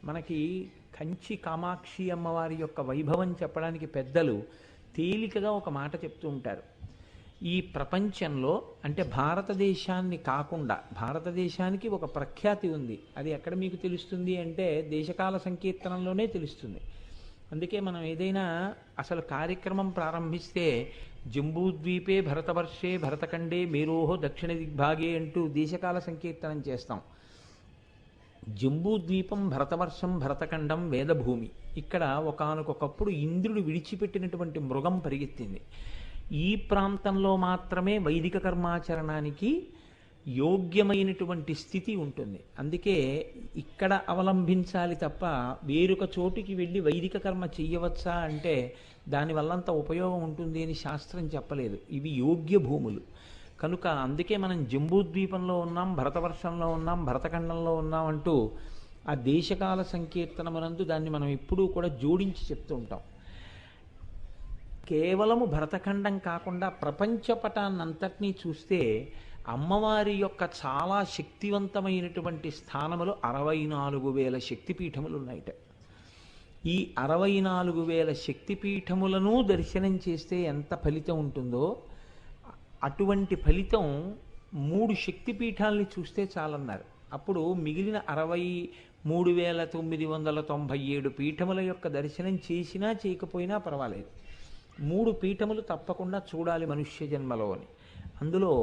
మనకి కంచి కామాక్షి అమ్మవారి యొక్క వైభవం చెప్పడానికి పెద్దలు తేలికగా ఒక మాట చెప్తూ ఉంటారు. ఈ ప్రపంచంలో అంటే భారతదేశాన్ని కాకుండా భారతదేశానికి ఒక ప్రఖ్యాతి ఉంది. అది ఎక్కడ మీకు తెలుస్తుంది అంటే దేశకాల సంకీర్తనంలోనే తెలుస్తుంది. అందుకే మనం ఏదైనా అసలు కార్యక్రమం ప్రారంభిస్తే జంబూద్వీపే భరతవర్షే భరతఖండే మేరోహో దక్షిణ దిగ్భాగే అంటూ దేశకాల సంకీర్తనం చేస్తాం. జంబూద్వీపం భరతవర్షం భరతఖండం వేదభూమి. ఇక్కడ ఒకానొకప్పుడు ఇంద్రుడు విడిచిపెట్టినటువంటి మృగం పరిగెత్తింది. ఈ ప్రాంతంలో మాత్రమే వైదిక కర్మాచరణానికి యోగ్యమైనటువంటి స్థితి ఉంటుంది. అందుకే ఇక్కడ అవలంబించాలి తప్ప వేరొక చోటికి వెళ్ళి వైదిక కర్మ చెయ్యవచ్చా అంటే దానివల్లంత ఉపయోగం ఉంటుంది అని శాస్త్రం చెప్పలేదు. ఇవి యోగ్య భూములు కనుక అందుకే మనం జంబూద్వీపంలో ఉన్నాం, భరతవర్షంలో ఉన్నాం, భరతఖండంలో ఉన్నాం అంటూ ఆ దేశకాల సంకీర్తనమునందు దాన్ని మనం ఎప్పుడూ కూడా జోడించి చెప్తూ ఉంటాం. కేవలము భరతఖండం కాకుండా ప్రపంచపటాన్నంతటినీ చూస్తే అమ్మవారి యొక్క చాలా శక్తివంతమైనటువంటి స్థానములు 64,000 శక్తిపీఠములు ఉన్నాయిట. ఈ 64,000 శక్తిపీఠములను దర్శనం చేస్తే ఎంత ఫలితం ఉంటుందో అటువంటి ఫలితం 3 శక్తిపీఠాలని చూస్తే చాలన్నారు. అప్పుడు మిగిలిన 63,997 పీఠముల యొక్క దర్శనం చేసినా చేయకపోయినా పర్వాలేదు. 3 పీఠములు తప్పకుండా చూడాలి మనుష్య జన్మలో అని. అందులో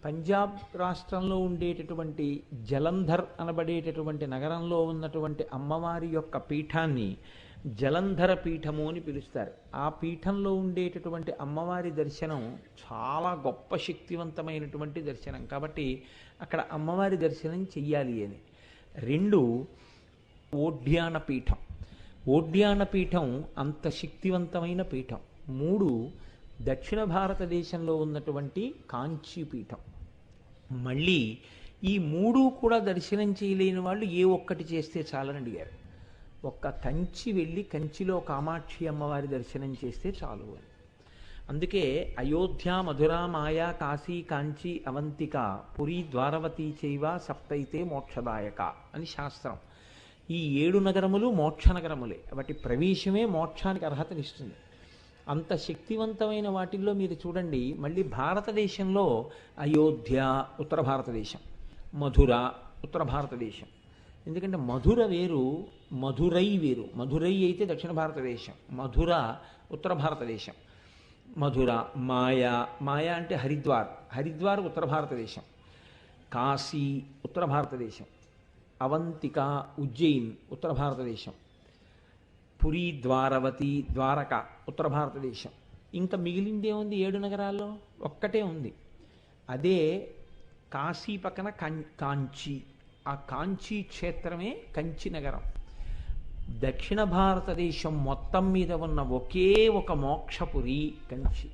పంజాబ్ రాష్ట్రంలో ఉండేటటువంటి జలంధర్ అనబడేటటువంటి నగరంలో ఉన్నటువంటి అమ్మవారి యొక్క పీఠాన్ని జలంధర పీఠము అని పిలుస్తారు. ఆ పీఠంలో ఉండేటటువంటి అమ్మవారి దర్శనం చాలా గొప్ప శక్తివంతమైనటువంటి దర్శనం కాబట్టి అక్కడ అమ్మవారి దర్శనం చెయ్యాలి అని. 2 ఓడ్యాన పీఠం. ఓడ్యాన పీఠం అంత శక్తివంతమైన పీఠం. 3 దక్షిణ భారతదేశంలో ఉన్నటువంటి కాంచీ పీఠం. మళ్ళీ ఈ 3 కూడా దర్శనం చేయలేని వాళ్ళు ఏ ఒక్కటి చేస్తే చాలని అడిగారు. ఒక్క కంచి వెళ్ళి కంచిలో కామాక్షి అమ్మవారి దర్శనం చేస్తే చాలు అని. అందుకే అయోధ్య, మధుర, మాయా, కాశీ, కాంచి, అవంతిక, పురి, ద్వారవతి చైవ సప్తైతే మోక్షదాయక అని శాస్త్రం. ఈ 7 నగరములు మోక్ష నగరములే. వాటి ప్రవేశమే మోక్షానికి అర్హతనిస్తుంది. అంత శక్తివంతమైన వాటిల్లో మీరు చూడండి, మళ్ళీ భారతదేశంలో అయోధ్య ఉత్తర భారతదేశం, మధుర ఉత్తర భారతదేశం. ఎందుకంటే మధుర వేరు, మధురై వేరు. మధురై అయితే దక్షిణ భారతదేశం, మధుర ఉత్తర భారతదేశం. మధుర, మాయా, మాయా అంటే హరిద్వార్, హరిద్వార్ ఉత్తర భారతదేశం. కాశీ ఉత్తర భారతదేశం. అవంతిక, ఉజ్జయిన్ ఉత్తర భారతదేశం. పురి, ద్వారవతి, ద్వారక ఉత్తర భారతదేశం. ఇంకా మిగిలిందే ఉంది 7 నగరాల్లో ఒక్కటే ఉంది. అదే కాశీ పక్కన కాంచి. ఆ కాంచీ క్షేత్రమే కంచి నగరం. దక్షిణ భారతదేశం మొత్తం మీద ఉన్న ఒకే ఒక మోక్షపురి కంచి.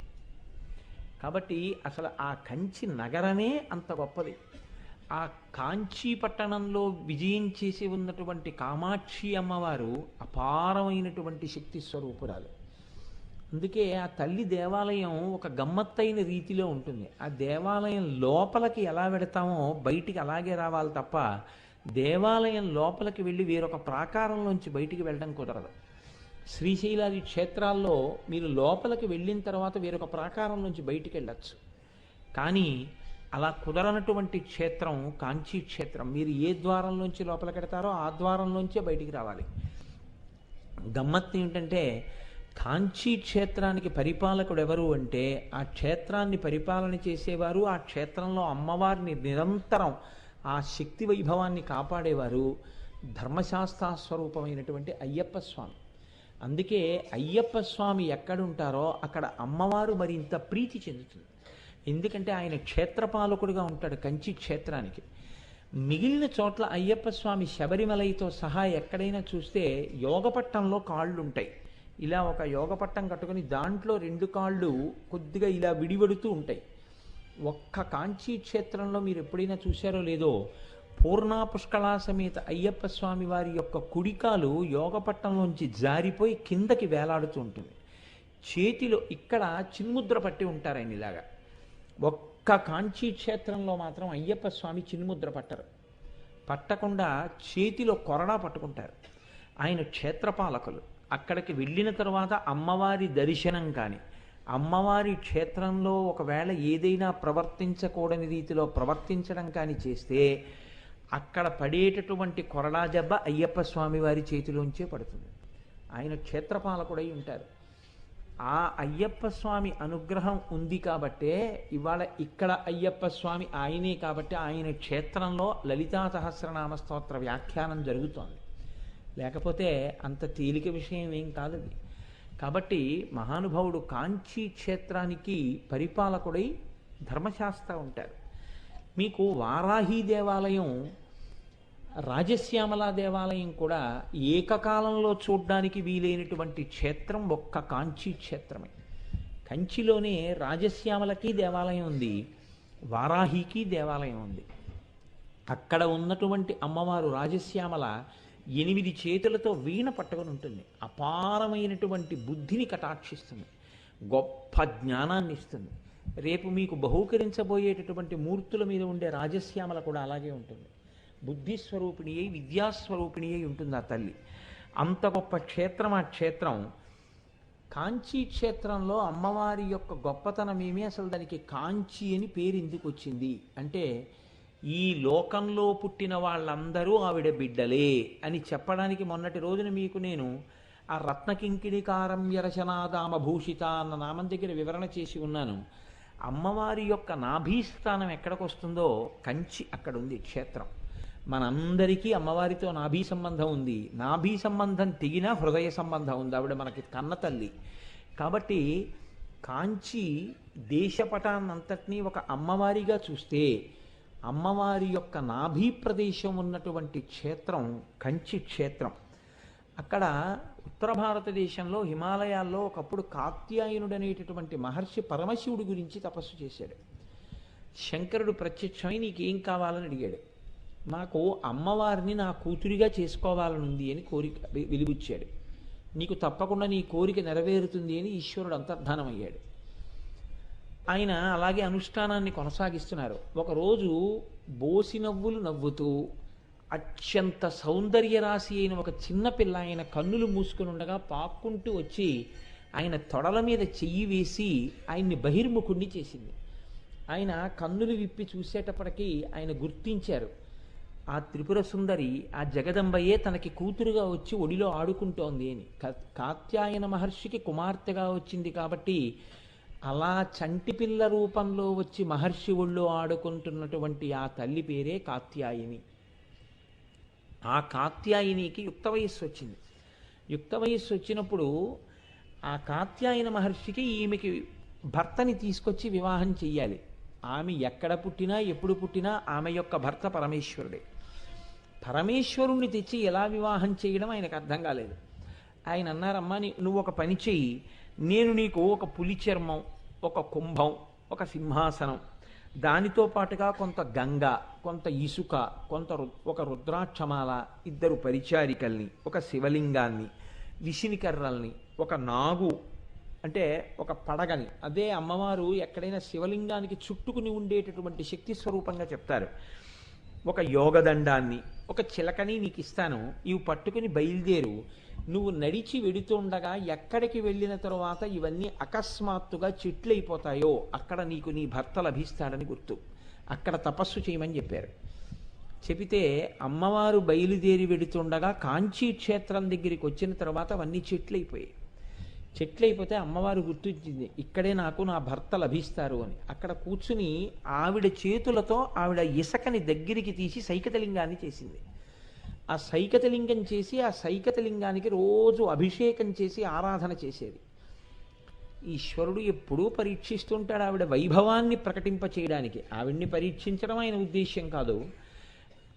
కాబట్టి అసలు ఆ కంచి నగరమే అంత గొప్పది. ఆ కాంచీ పట్టణంలో విజయం చేసి ఉన్నటువంటి కామాక్షి అమ్మవారు అపారమైనటువంటి శక్తి స్వరూపురాలు. అందుకే ఆ తల్లి దేవాలయం ఒక గమ్మత్తైన రీతిలో ఉంటుంది. ఆ దేవాలయం లోపలికి ఎలా వెడతామో బయటికి అలాగే రావాలి తప్ప దేవాలయం లోపలికి వెళ్ళి వేరొక ప్రాకారంలోంచి బయటికి వెళ్ళడం కుదరదు. శ్రీశైలాది క్షేత్రాల్లో మీరు లోపలికి వెళ్ళిన తర్వాత వేరొక ప్రాకారం నుంచి బయటికి వెళ్ళచ్చు. కానీ అలా కుదరనటువంటి క్షేత్రం కాంచీ క్షేత్రం. మీరు ఏ ద్వారంలోంచి లోపలికి వెడతారో ఆ ద్వారంలోంచే బయటికి రావాలి. గమ్మత్తు ఏమిటంటే కాంచీ క్షేత్రానికి పరిపాలకుడు ఎవరు అంటే ఆ క్షేత్రాన్ని పరిపాలన చేసేవారు, ఆ క్షేత్రంలో అమ్మవారిని నిరంతరం ఆ శక్తి వైభవాన్ని కాపాడేవారు ధర్మశాస్త్ర స్వరూపమైనటువంటి అయ్యప్ప స్వామి. అందుకే అయ్యప్ప స్వామి ఎక్కడుంటారో అక్కడ అమ్మవారు మరింత ప్రీతి చెందుతుంది. ఎందుకంటే ఆయన క్షేత్రపాలకుడిగా ఉంటాడు కంచి క్షేత్రానికి. మిగిలిన చోట్ల అయ్యప్ప స్వామి శబరిమలైతో సహా ఎక్కడైనా చూస్తే యోగపట్టంలో కాళ్ళు ఉంటాయి. ఇలా ఒక యోగపట్టం కట్టుకొని దాంట్లో 2 కాళ్ళు కొద్దిగా ఇలా విడివడుతూ ఉంటాయి. ఒక్క కాంచీ క్షేత్రంలో మీరు ఎప్పుడైనా చూశారో లేదో పూర్ణా పుష్కళా సమేత అయ్యప్ప స్వామి వారి యొక్క కుడికాలు యోగపట్టంలోంచి జారిపోయి కిందకి వేలాడుతూ ఉంటుంది. చేతిలో ఇక్కడ చిన్ముద్ర పట్టి ఉంటారు ఆయన ఇలాగా. ఒక్క కాంచీ క్షేత్రంలో మాత్రం అయ్యప్ప స్వామి చిన్ముద్ర పట్టరు. పట్టకుండా చేతిలో కొరడా పట్టుకుంటారు. ఆయన క్షేత్రపాలకులు. అక్కడికి వెళ్ళిన తర్వాత అమ్మవారి దర్శనం కానీ, అమ్మవారి క్షేత్రంలో ఒకవేళ ఏదైనా ప్రవర్తించకూడని రీతిలో ప్రవర్తించడం కానీ చేస్తే అక్కడ పడేటటువంటి కొరడా జబ్బ అయ్యప్ప స్వామి వారి చేతిలోంచే పడుతుంది. ఆయన క్షేత్రపాలకుడై ఉంటారు. ఆ అయ్యప్ప స్వామి అనుగ్రహం ఉంది కాబట్టే ఇవాళ ఇక్కడ అయ్యప్ప స్వామి ఆయనే కాబట్టి ఆయన క్షేత్రంలో లలితా సహస్రనామ స్తోత్ర వ్యాఖ్యానం జరుగుతోంది. లేకపోతే అంత తేలిక విషయం ఏం కాదది. కాబట్టి మహానుభావుడు కాంచీ క్షేత్రానికి పరిపాలకుడై ధర్మశాస్త్ర ఉంటారు. మీకు వారాహి దేవాలయం, రాజశ్యామల దేవాలయం కూడా ఏకకాలంలో చూడ్డానికి వీలైనటువంటి క్షేత్రం ఒక్క కాంచీ క్షేత్రమే. కంచిలోనే రాజశ్యామలకి దేవాలయం ఉంది, వారాహికి దేవాలయం ఉంది. అక్కడ ఉన్నటువంటి అమ్మవారు రాజశ్యామల 8 చేతులతో వీణ పట్టుకొని ఉంటుంది. అపారమైనటువంటి బుద్ధిని కటాక్షిస్తుంది, గొప్ప జ్ఞానాన్ని ఇస్తుంది. రేపు మీకు బహూకరించబోయేటటువంటి మూర్తుల మీద ఉండే రాజశ్యామల కూడా అలాగే ఉంటుంది. బుద్ధిస్వరూపిణి అయి విద్యాస్వరూపిణి అయి ఉంటుంది ఆ తల్లి. అంత గొప్ప క్షేత్రం ఆ క్షేత్రం. కాంచీ క్షేత్రంలో అమ్మవారి యొక్క గొప్పతనం ఏమి, అసలు దానికి కాంచీ అని పేరు ఎందుకు వచ్చింది అంటే, ఈ లోకంలో పుట్టిన వాళ్ళందరూ ఆవిడ బిడ్డలే అని చెప్పడానికి మొన్నటి రోజున మీకు నేను ఆ రత్నకింకిణికారమ్య రచనాదామభూషిత అన్న నామం దగ్గర వివరణ చేసి ఉన్నాను. అమ్మవారి యొక్క నాభీస్థానం ఎక్కడికి వస్తుందో కంచి అక్కడ ఉంది క్షేత్రం. మనందరికీ అమ్మవారితో నాభీ సంబంధం ఉంది. నాభీ సంబంధం తెగినా హృదయ సంబంధం ఉంది. ఆవిడ మనకి కన్న తల్లి కాబట్టి కాంచి దేశపటాన్నంతటినీ ఒక అమ్మవారిగా చూస్తే అమ్మవారి యొక్క నాభీ ప్రదేశం ఉన్నటువంటి క్షేత్రం కంచి క్షేత్రం. అక్కడ ఉత్తర భారతదేశంలో హిమాలయాల్లో ఒకప్పుడు కాత్యాయనుడు అనేటటువంటి మహర్షి పరమశివుడి గురించి తపస్సు చేశాడు. శంకరుడు ప్రత్యక్షమై నీకేం కావాలని అడిగాడు. నాకు అమ్మవారిని నా కూతురిగా చేసుకోవాలనుంది అని కోరిక వెలిబుచ్చాడు. నీకు తప్పకుండా నీ కోరిక నెరవేరుతుంది అని ఈశ్వరుడు అంతర్ధానమయ్యాడు. ఆయన అలాగే అనుష్ఠానాన్ని కొనసాగిస్తున్నారు. ఒకరోజు బోసి నవ్వులు నవ్వుతూ అత్యంత సౌందర్య రాశి అయిన ఒక చిన్నపిల్ల ఆయన కన్నులు మూసుకుని ఉండగా పాక్కుంటూ వచ్చి ఆయన తొడల మీద చెయ్యి వేసి ఆయన్ని బహిర్ముఖుణ్ణి చేసింది. ఆయన కన్నులు విప్పి చూసేటప్పటికీ ఆయన గుర్తించారు, ఆ త్రిపుర సుందరి ఆ జగదంబయే తనకి కూతురుగా వచ్చి ఒడిలో ఆడుకుంటోంది అని. కాత్యాయన మహర్షికి కుమార్తెగా వచ్చింది కాబట్టి అలా చంటిపిల్ల రూపంలో వచ్చి మహర్షి ఒళ్ళో ఆడుకుంటున్నటువంటి ఆ తల్లి పేరే కాత్యాయిని. ఆ కాత్యాయినికి యుక్త వయస్సు వచ్చింది. యుక్త వయస్సు వచ్చినప్పుడు ఆ కాత్యాయన మహర్షికి ఈమెకి భర్తని తీసుకొచ్చి వివాహం చెయ్యాలి. ఆమె ఎక్కడ పుట్టినా ఎప్పుడు పుట్టినా ఆమె యొక్క భర్త పరమేశ్వరుడే. పరమేశ్వరుణ్ణి తెచ్చి ఎలా వివాహం చేయడం ఆయనకు అర్థం కాలేదు. ఆయన అన్నారమ్మా, నువ్వు ఒక పని చెయ్యి, నేను నీకు ఒక పులి చర్మం, ఒక కుంభం, ఒక సింహాసనం, దానితో పాటుగా కొంత గంగ, కొంత ఇసుక, ఒక రుద్రాక్షమాల, 2 పరిచారికల్ని, ఒక శివలింగాన్ని, విసినికర్రల్ని, ఒక నాగు అంటే ఒక పడగని, అదే అమ్మవారు ఎక్కడైనా శివలింగానికి చుట్టుకుని ఉండేటటువంటి శక్తి స్వరూపంగా చెప్తారు, ఒక యోగదండాన్ని, ఒక చిలకని నీకు ఇస్తాను, ఇవి పట్టుకుని బయలుదేరు. నువ్వు నడిచి వెడుతుండగా ఎక్కడికి వెళ్ళిన తరువాత ఇవన్నీ అకస్మాత్తుగా చెట్లయిపోతాయో అక్కడ నీకు నీ భర్త లభిస్తాడని గుర్తు. అక్కడ తపస్సు చేయమని చెప్పారు. చెబితే అమ్మవారు బయలుదేరి వెడుతుండగా కాంచీ క్షేత్రం దగ్గరికి వచ్చిన తర్వాత అవన్నీ చెట్లయిపోయాయి. చెట్లయిపోతే అమ్మవారు గుర్తించింది, ఇక్కడే నాకు నా భర్త లభిస్తారు అని. అక్కడ కూర్చుని ఆవిడ చేతులతో ఆవిడ ఇసకని దగ్గరికి తీసి సైకతలింగాన్ని చేసింది. ఆ సైకతలింగం చేసి ఆ సైకతలింగానికి రోజు అభిషేకం చేసి ఆరాధన చేసేది. ఈశ్వరుడు ఎప్పుడూ పరీక్షిస్తుంటాడు ఆవిడ వైభవాన్ని ప్రకటింప చేయడానికి. ఆవిడ్ని పరీక్షించడం ఆయన ఉద్దేశ్యం కాదు.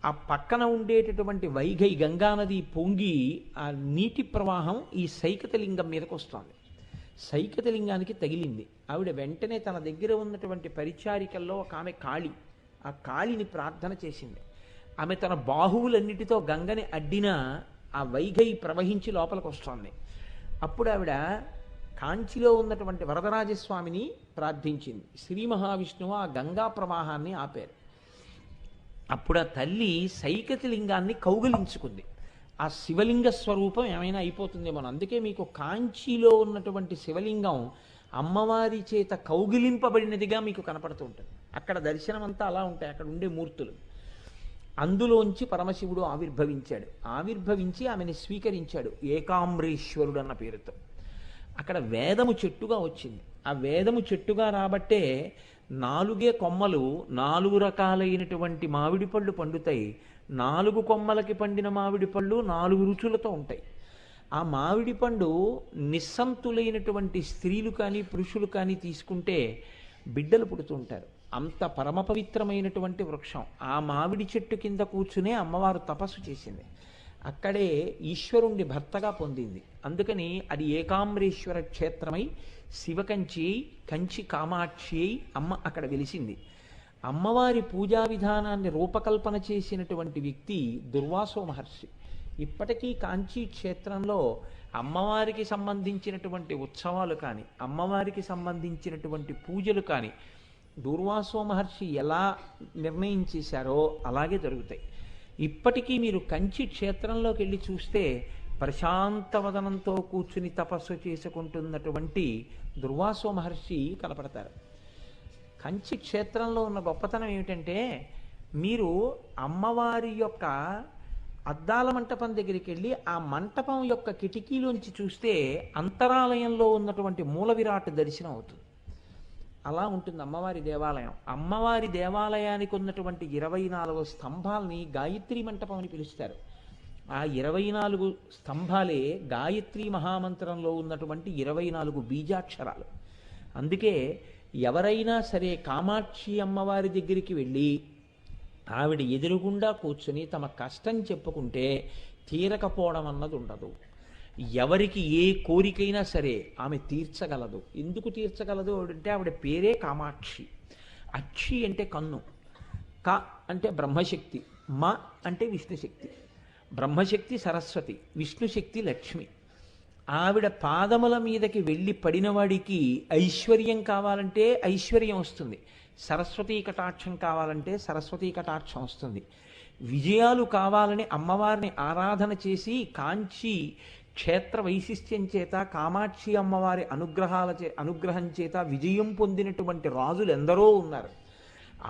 ఆ పక్కన ఉండేటటువంటి వైఘై గంగానది పొంగి ఆ నీటి ప్రవాహం ఈ సైకతలింగం మీదకి వస్తుంది. సైకతలింగానికి తగిలింది. ఆవిడ వెంటనే తన దగ్గర ఉన్నటువంటి పరిచారికల్లో ఒక ఆమె కాళి, ఆ కాళిని ప్రార్థన చేసింది. ఆమె తన బాహువులన్నిటితో గంగని అడ్డినా ఆ వైఘై ప్రవహించి లోపలికి వస్తోంది. అప్పుడు ఆవిడ కాంచిలో ఉన్నటువంటి వరదరాజస్వామిని ప్రార్థించింది. శ్రీ మహావిష్ణువు ఆ గంగా ప్రవాహాన్ని ఆపారు. అప్పుడు ఆ తల్లి సైకతి లింగాన్ని కౌగిలించుకుంది. ఆ శివలింగ స్వరూపం ఏమైనా అయిపోతుందేమో. అందుకే మీకు కాంచీలో ఉన్నటువంటి శివలింగం అమ్మవారి చేత కౌగిలింపబడినదిగా మీకు కనపడుతూ ఉంటుంది. అక్కడ దర్శనం అంతా అలా ఉంటాయి, అక్కడ ఉండే మూర్తులు. అందులోంచి పరమశివుడు ఆవిర్భవించాడు. ఆవిర్భవించి ఆమెని స్వీకరించాడు ఏకామ్రేశ్వరుడు అన్న పేరుతో. అక్కడ వేదము చెట్టుగా వచ్చింది. ఆ వేదము చెట్టుగా రాబట్టే 4 కొమ్మలు 4 రకాలైనటువంటి మామిడి పళ్ళు పండుతాయి. 4 కొమ్మలకి పండిన మామిడి పళ్ళు 4 రుచులతో ఉంటాయి. ఆ మామిడి పండు నిస్సంతులైనటువంటి స్త్రీలు కానీ పురుషులు కానీ తీసుకుంటే బిడ్డలు పుడుతూ ఉంటారు. అంత పరమ పవిత్రమైనటువంటి వృక్షం. ఆ మామిడి చెట్టు కింద కూర్చునే అమ్మవారు తపస్సు చేసింది. అక్కడే ఈశ్వరుణ్ణి భర్తగా పొందింది. అందుకని అది ఏకామ్రేశ్వర క్షేత్రమై శివకంచి కంచి కామాక్షి అయి అమ్మ అక్కడ వెలిసింది. అమ్మవారి పూజా విధానాన్ని రూపకల్పన చేసినటువంటి వ్యక్తి దుర్వాసో మహర్షి. ఇప్పటికీ కాంచీ క్షేత్రంలో అమ్మవారికి సంబంధించినటువంటి ఉత్సవాలు కానీ అమ్మవారికి సంబంధించినటువంటి పూజలు కానీ దూర్వాసో మహర్షి ఎలా నిర్ణయం చేశారో అలాగే జరుగుతాయి. ఇప్పటికీ మీరు కంచి క్షేత్రంలోకి వెళ్ళి చూస్తే ప్రశాంతవదనంతో కూర్చుని తపస్సు చేసుకుంటున్నటువంటి దుర్వాసో మహర్షి కనపడతారు. కంచి క్షేత్రంలో ఉన్న గొప్పతనం ఏమిటంటే, మీరు అమ్మవారి యొక్క అద్దాల మంటపం దగ్గరికి వెళ్ళి ఆ మంటపం యొక్క కిటికీలోంచి చూస్తే అంతరాలయంలో ఉన్నటువంటి మూల విరాట్ దర్శనం అవుతుంది. అలా ఉంటుంది అమ్మవారి దేవాలయం. అమ్మవారి దేవాలయానికి ఉన్నటువంటి 24 స్తంభాలని గాయత్రి మంటపం అని పిలుస్తారు. ఆ 24 స్తంభాలే గాయత్రి మహామంత్రంలో ఉన్నటువంటి 24 బీజాక్షరాలు. అందుకే ఎవరైనా సరే కామాక్షి అమ్మవారి దగ్గరికి వెళ్ళి ఆవిడ ఎదురుగుండా కూర్చుని తమ కష్టం చెప్పుకుంటే తీరకపోవడం అన్నది ఉండదు. ఎవరికి ఏ కోరికైనా సరే ఆమె తీర్చగలదు. ఎందుకు తీర్చగలదు అంటే ఆవిడ పేరే కామాక్షి. అక్షి అంటే కన్ను, క అంటే బ్రహ్మశక్తి, మ అంటే విష్ణుశక్తి. బ్రహ్మశక్తి సరస్వతి, విష్ణుశక్తి లక్ష్మి. ఆవిడ పాదముల మీదకి వెళ్ళి పడినవాడికి ఐశ్వర్యం కావాలంటే ఐశ్వర్యం వస్తుంది, సరస్వతీ కటాక్షం కావాలంటే సరస్వతీ కటాక్షం వస్తుంది. విజయాలు కావాలని అమ్మవారిని ఆరాధన చేసి కాంచి క్షేత్ర వైశిష్ట్యం చేత కామాక్షి అమ్మవారి అనుగ్రహం చేత విజయం పొందినటువంటి రాజులు ఎందరో ఉన్నారు.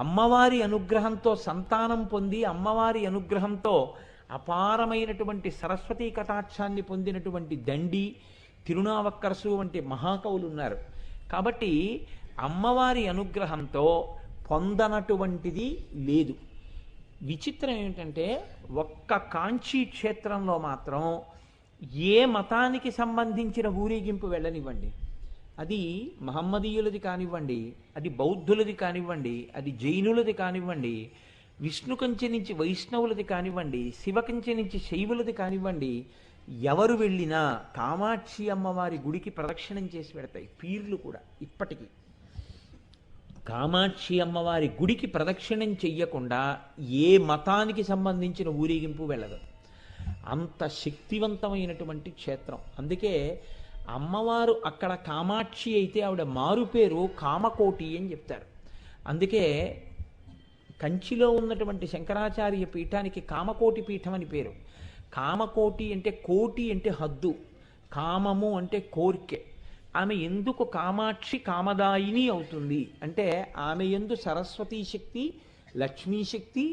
అమ్మవారి అనుగ్రహంతో సంతానం పొంది అమ్మవారి అనుగ్రహంతో అపారమైనటువంటి సరస్వతీ కటాక్షాన్ని పొందినటువంటి దండి, తిరునావక్కరసు వంటి మహాకవులు ఉన్నారు. కాబట్టి అమ్మవారి అనుగ్రహంతో పొందనటువంటిది లేదు. విచిత్రం ఏమిటంటే ఒక్క కాంచీ క్షేత్రంలో మాత్రం ఏ మతానికి సంబంధించిన ఊరేగింపు వెళ్ళనివ్వండి, అది మహమ్మదీయులది కానివ్వండి, అది బౌద్ధులది కానివ్వండి, అది జైనులది కానివ్వండి, విష్ణు కంచె నుంచి వైష్ణవులది కానివ్వండి, శివ కంచె నుంచి శైవులది కానివ్వండి, ఎవరు వెళ్ళినా కామాక్షి అమ్మవారి గుడికి ప్రదక్షిణం చేసి పెడతాయి పీర్లు కూడా. ఇప్పటికీ కామాక్షి అమ్మవారి గుడికి ప్రదక్షిణం చెయ్యకుండా ఏ మతానికి సంబంధించిన ఊరేగింపు వెళ్ళదు. అంత శక్తివంతమైనటువంటి క్షేత్రం. అందుకే అమ్మవారు అక్కడ కామాక్షి అయితే ఆవిడ మారు పేరు కామకోటి అని చెప్తారు. అందుకే కంచిలో ఉన్నటువంటి శంకరాచార్య పీఠానికి కామకోటి పీఠం అని పేరు. కామకోటి అంటే కోటి అంటే హద్దు, కామము అంటే కోరికె. ఆమె ఎందుకు కామాక్షి కామదాయిని అవుతుంది అంటే ఆమె యందు సరస్వతీ శక్తి, లక్ష్మీశక్తి,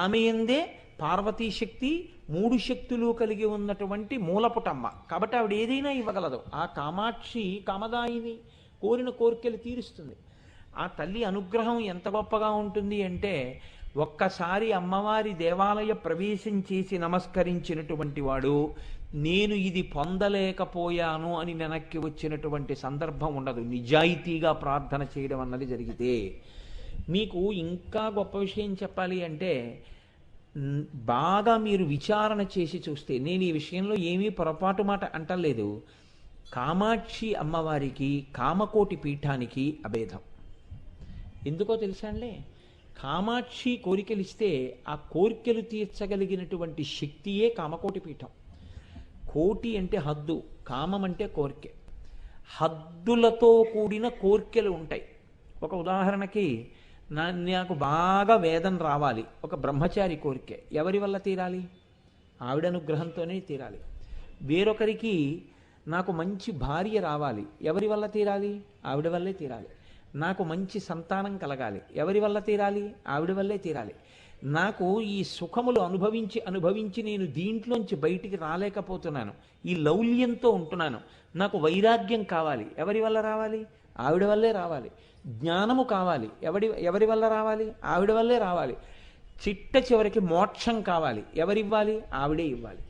ఆమె యందే పార్వతీ శక్తి, 3 శక్తులు కలిగి ఉన్నటువంటి మూలపుటమ్మ. కాబట్టి ఆవిడ ఏదైనా ఇవ్వగలదు. ఆ కామాక్షి కామదాయిని, కోరిన కోరికలు తీరుస్తుంది. ఆ తల్లి అనుగ్రహం ఎంత గొప్పగా ఉంటుంది అంటే ఒక్కసారి అమ్మవారి దేవాలయ ప్రవేశం చేసి నమస్కరించినటువంటి వాడు నేను ఇది పొందలేకపోయాను అని వెనక్కి వచ్చినటువంటి సందర్భం ఉండదు. నిజాయితీగా ప్రార్థన చేయడం అన్నది జరిగితే. మీకు ఇంకా గొప్ప విషయం చెప్పాలి అంటే బాగా మీరు విచారణ చేసి చూస్తే, నేను ఈ విషయంలో ఏమీ పొరపాటు మాట అంటలేదు, కామాక్షి అమ్మవారికి కామకోటి పీఠానికి అభేదం. ఎందుకో తెలుసా అండి? కామాక్షి కోరికలు ఇస్తే ఆ కోరికలు తీర్చగలిగినటువంటి శక్తియే కామకోటి పీఠం. కోటి అంటే హద్దు, కామం అంటే కోరిక. హద్దులతో కూడిన కోరికలు ఉంటాయి. ఒక ఉదాహరణకి నాకు బాగా వేదం రావాలి, ఒక బ్రహ్మచారి కోరికే, ఎవరి వల్ల తీరాలి? ఆవిడ అనుగ్రహంతోనే తీరాలి. వేరొకరికి నాకు మంచి భార్య రావాలి, ఎవరి వల్ల తీరాలి? ఆవిడ వల్లే తీరాలి. నాకు మంచి సంతానం కలగాలి, ఎవరి వల్ల తీరాలి? ఆవిడ వల్లే తీరాలి. నాకు ఈ సుఖములు అనుభవించి అనుభవించి నేను దీంట్లోంచి బయటికి రాలేకపోతున్నాను, ఈ లౌల్యంతో ఉంటున్నాను, నాకు వైరాగ్యం కావాలి, ఎవరి వల్ల రావాలి? ఆవిడ వల్లే రావాలి. జ్ఞానము కావాలి, ఎవరి వల్ల రావాలి? ఆవిడ వల్లే రావాలి. చిట్ట చివరికి మోక్షం కావాలి, ఎవరివ్వాలి? ఆవిడే ఇవ్వాలి.